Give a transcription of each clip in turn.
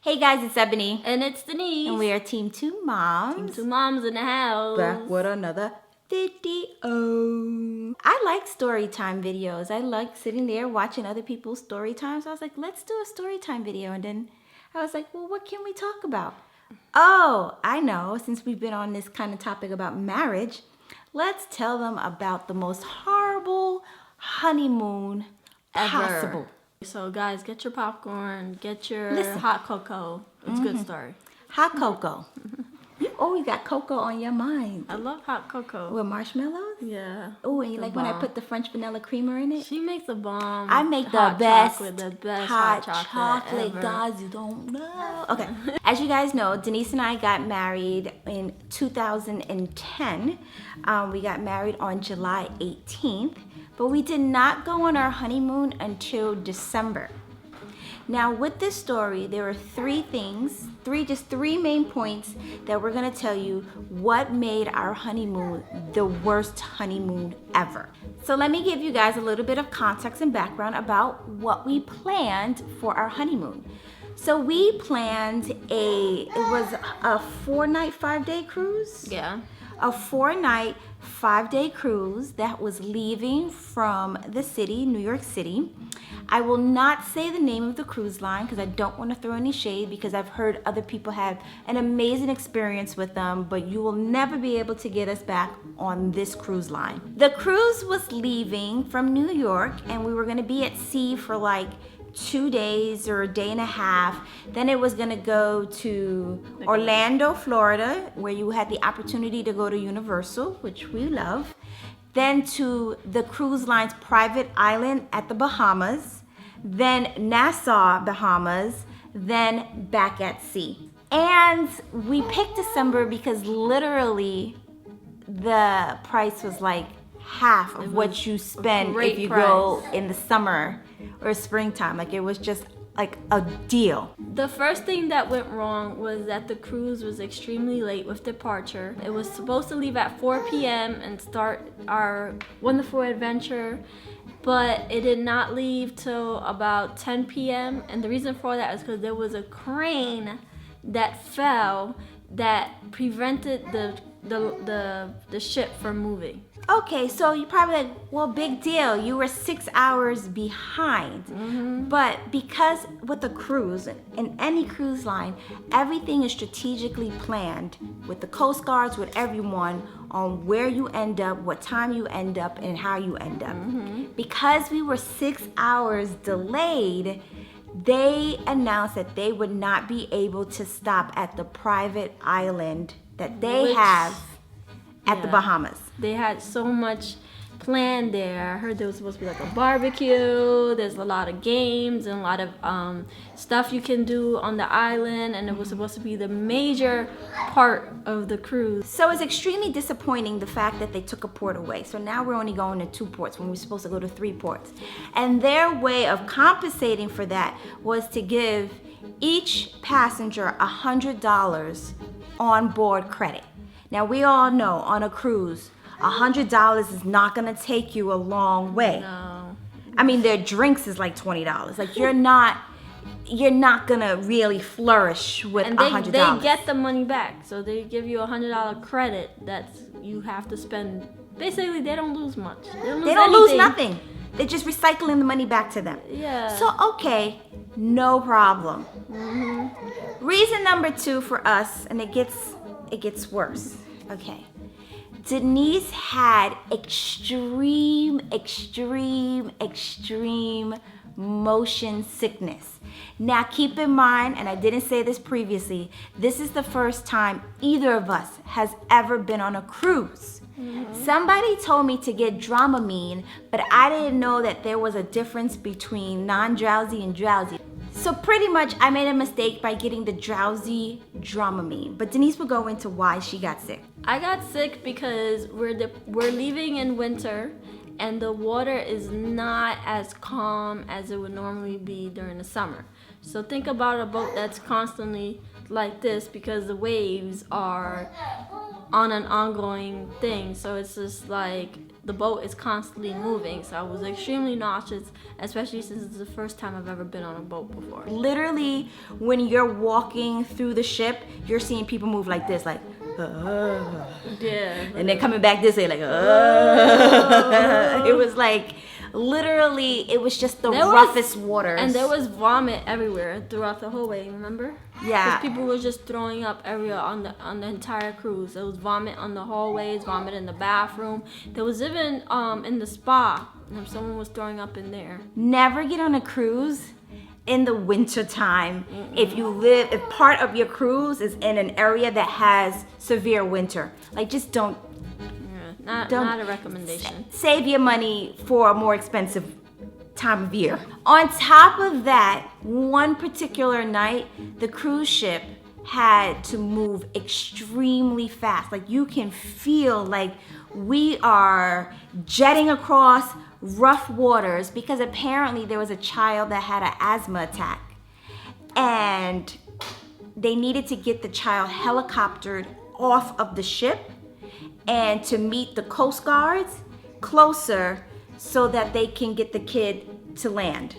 Hey guys, it's Ebony. And it's Denise. And we are Team 2 Moms. Team 2 Moms in the house. Back with another video. I like story time videos. I like sitting there watching other people's story times. So I was like, let's do a story time video. And then I was like, well, what can we talk about? Oh, I know. Since we've been on this kind of topic about marriage, let's tell them about the most horrible honeymoon possible. So guys, get your popcorn, get your hot cocoa. It's a good story. Hot cocoa. You always got cocoa on your mind. I love hot cocoa. With marshmallows? Yeah. Oh, and you like when I put the French vanilla creamer in it? She makes a bomb. I make the best hot chocolate ever. Guys, you don't know. Okay. As you guys know, Denise and I got married in 2010. We got married on July 18th. But we did not go on our honeymoon until December. Now with this story, there are three main points that we're gonna tell you what made our honeymoon the worst honeymoon ever. So let me give you guys a little bit of context and background about what we planned for our honeymoon. So we planned it was a 4-night, 5-day cruise? Yeah. A 4-night, 5-day cruise that was leaving from the city, New York City. I will not say the name of the cruise line because I don't want to throw any shade, because I've heard other people have an amazing experience with them, but you will never be able to get us back on this cruise line. The cruise was leaving from New York and we were going to be at sea for like 2 days or a day and a half. Then it was gonna go to Orlando, Florida, where you had the opportunity to go to Universal, which we love. Then to the cruise line's private island at the Bahamas. Then Nassau, Bahamas. Then back at sea. And we picked December because literally the price was like half of what you spend if you go in the summer or springtime. Like it was just like a deal. The first thing that went wrong was that the cruise was extremely late with departure. It was supposed to leave at 4 p.m. and start our wonderful adventure, but it did not leave till about 10 p.m. And the reason for that is because there was a crane that fell that prevented the ship from moving. Okay, so you probably like, well, big deal. You were 6 hours behind. But because with a cruise, in any cruise line, everything is strategically planned with the Coast Guards, with everyone, on where you end up, what time you end up, and how you end up. Because we were 6 hours delayed, they announced that they would not be able to stop at the private island that they have at the Bahamas. They had so much planned there. I heard there was supposed to be like a barbecue. There's a lot of games and a lot of stuff you can do on the island, and it was supposed to be the major part of the cruise. So it's extremely disappointing the fact that they took a port away. So now we're only going to 2 ports when we're supposed to go to 3 ports. And their way of compensating for that was to give each passenger $100 on board credit. Now we all know on a cruise, $100 is not gonna take you a long way. No. I mean, their drinks is like $20. Like you're not gonna really flourish with $100. They get the money back, so they give you $100 credit that you have to spend. Basically, they don't lose much. They don't lose nothing. They're just recycling the money back to them. Yeah. So okay, no problem. Reason number 2 for us, and it gets worse. Okay. Denise had extreme motion sickness. Now keep in mind, and I didn't say this previously, this is the first time either of us has ever been on a cruise. Somebody told me to get Dramamine, but I didn't know that there was a difference between non-drowsy and drowsy. So pretty much I made a mistake by getting the drowsy Dramamine, but Denise will go into why she got sick. I got sick because we're leaving in winter and the water is not as calm as it would normally be during the summer. So think about a boat that's constantly like this because the waves are on an ongoing thing. So it's just like the boat is constantly moving. So I was extremely nauseous, especially since it's the first time I've ever been on a boat before. Literally, when you're walking through the ship, you're seeing people move like this, like, Yeah. and then coming back this way, like, It was like, literally, it was just the roughest waters. And there was vomit everywhere throughout the whole way, remember? Yeah. Because people were just throwing up everywhere on the entire cruise. There was vomit on the hallways, vomit in the bathroom. There was even in the spa. Someone was throwing up in there. Never get on a cruise in the winter time if part of your cruise is in an area that has severe winter. Like, just don't. Not a recommendation. Save your money for a more expensive time of year. On top of that, one particular night, the cruise ship had to move extremely fast. Like, you can feel like we are jetting across rough waters because apparently there was a child that had an asthma attack. And they needed to get the child helicoptered off of the ship and to meet the Coast Guards closer so that they can get the kid to land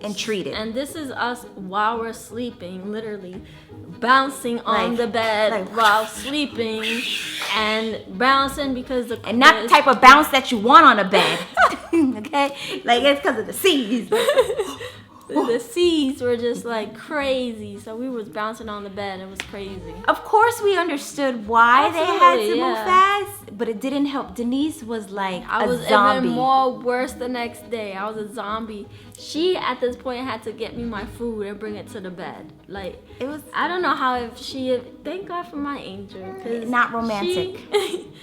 and treat it. And this is us while we're sleeping, literally bouncing on the bed while sleeping and bouncing because and not the type of bounce that you want on a bed. Okay? Like, it's because of the seas. The seas were just like crazy, so we was bouncing on the bed. It was crazy. Of course, we understood why they had to move fast, but it didn't help. Denise was like I was zombie. even more worse the next day. I was a zombie. She at this point had to get me my food and bring it to the bed. Like, it was. I don't know how if she. Thank God for my angel. Not romantic.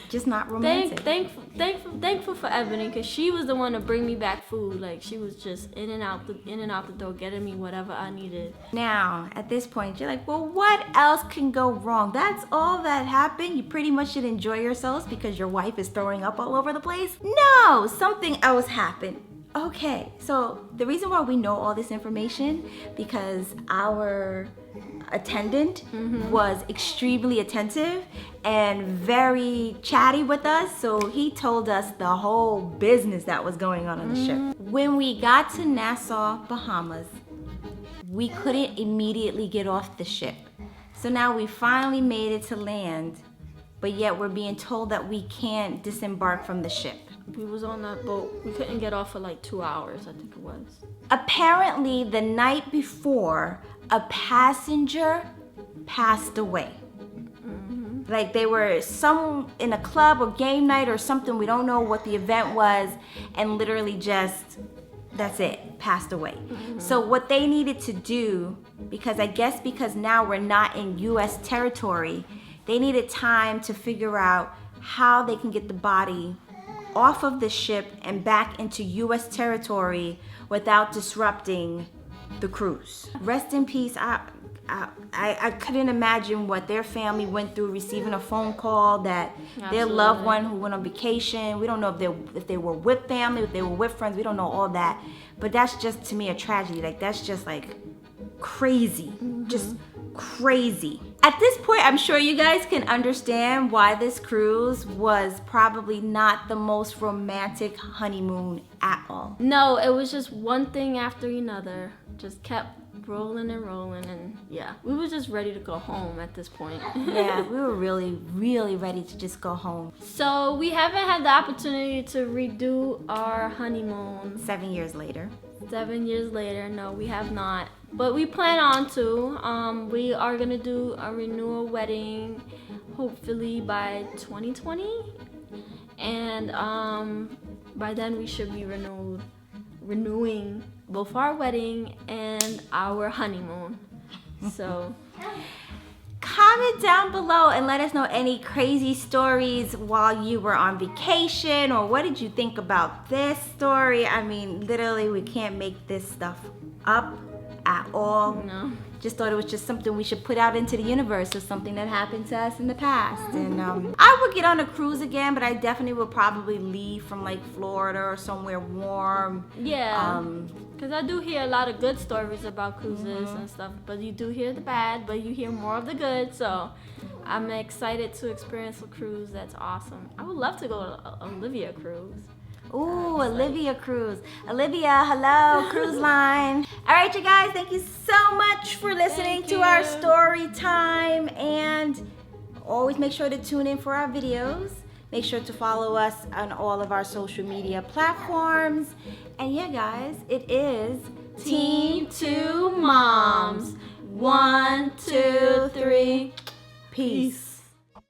Just not romantic. Thankful for Ebony because she was the one to bring me back food. Like, she was just in and out the door, getting me whatever I needed. Now, at this point, you're like, well, what else can go wrong? That's all that happened. You pretty much should enjoy yourselves because your wife is throwing up all over the place. No, something else happened. Okay, so the reason why we know all this information because our attendant was extremely attentive and very chatty with us, so he told us the whole business that was going on the ship. When we got to Nassau, Bahamas, we couldn't immediately get off the ship. So now we finally made it to land, but yet we're being told that we can't disembark from the ship. We was on that boat. We couldn't get off for like 2 hours, I think it was. Apparently, the night before, a passenger passed away. Like, they were in a club or game night or something. We don't know what the event was, and literally just, that's it, passed away. So what they needed to do, because now we're not in U.S. territory, they needed time to figure out how they can get the body off of the ship and back into U.S. territory without disrupting the cruise. Rest in peace. I couldn't imagine what their family went through receiving a phone call that their loved one who went on vacation. We don't know if they were with family, if they were with friends. We don't know all that. But that's just, to me, a tragedy. Like, that's just like crazy. Just crazy. At this point, I'm sure you guys can understand why this cruise was probably not the most romantic honeymoon at all. No, it was just one thing after another. Just kept rolling and yeah, we were just ready to go home at this point. Yeah, we were really, really ready to just go home. So we haven't had the opportunity to redo our honeymoon. 7 years later. 7 years later, no, we have not. But we plan on to. We are gonna do a renewal wedding, hopefully by 2020, and by then we should be renewing both our wedding and our honeymoon. So comment down below and let us know any crazy stories while you were on vacation, or what did you think about this story? I mean, literally, we can't make this stuff up at all. No. Just thought it was just something we should put out into the universe, or something that happened to us in the past. And I would get on a cruise again, but I definitely would probably leave from like Florida or somewhere warm. Yeah. Because I do hear a lot of good stories about cruises and stuff, but you do hear the bad, but you hear more of the good. So I'm excited to experience a cruise. That's awesome. I would love to go to Olivia cruise. Ooh, Olivia Cruise. Olivia, hello, cruise line. All right, you guys, thank you so much for listening to our story time. And always make sure to tune in for our videos. Make sure to follow us on all of our social media platforms. And yeah, guys, it is Team 2 Moms. 1, 2, 3. Peace.